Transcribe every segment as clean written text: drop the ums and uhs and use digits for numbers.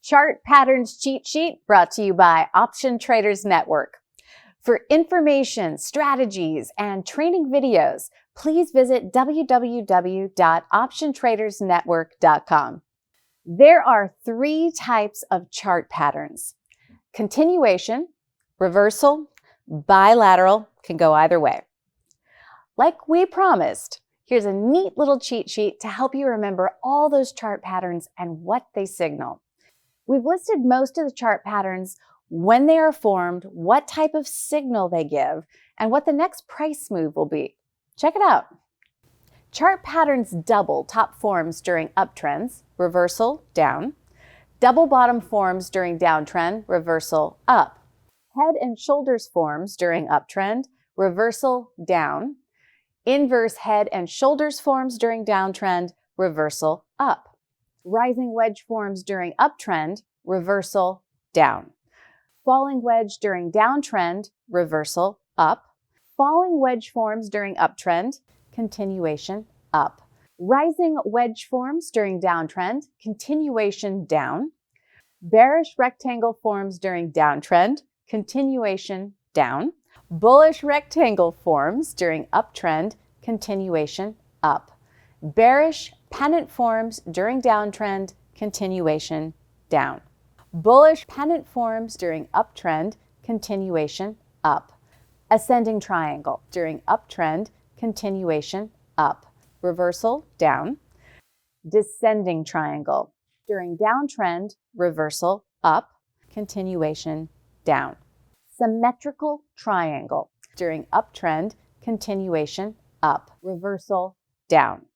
Chart Patterns Cheat Sheet brought to you by Option Traders Network. For information, strategies, and training videos, please visit www.optiontradersnetwork.com. There are three types of chart patterns: continuation, reversal, bilateral, can go either way. Like we promised, here's a neat little cheat sheet to help you remember all those chart patterns and what they signal. We've listed most of the chart patterns, when they are formed, what type of signal they give, and what the next price move will be. Check it out. Chart patterns double top forms during uptrends, reversal, down. Double bottom forms during downtrend, reversal, up. Head and shoulders forms during uptrend, reversal, down. Inverse head and shoulders forms during downtrend, reversal, up. Rising wedge forms during uptrend, reversal, down. Falling wedge during downtrend, reversal, up. Falling wedge forms during uptrend, continuation, up. Rising wedge forms during downtrend, continuation, down. Bearish rectangle forms during downtrend, continuation, down. Bullish rectangle forms during uptrend, continuation, up. Bearish pennant forms during downtrend, continuation, down. Bullish pennant forms during uptrend, continuation, up. Ascending triangle during uptrend, continuation, up. Reversal, down. Descending triangle during downtrend, reversal, up. Continuation, down. Symmetrical triangle during uptrend, continuation, up. Reversal, down.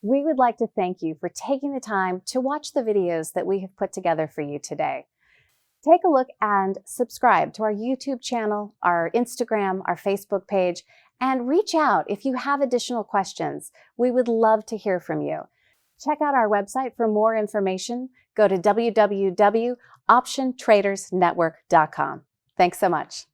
We would like to thank you for taking the time to watch the videos that we have put together for you today. Take a look and subscribe to our YouTube channel, our Instagram, our Facebook page, and reach out if you have additional questions. We would love to hear from you. Check out our website for more information. Go to www.optiontradersnetwork.com. Thanks so much.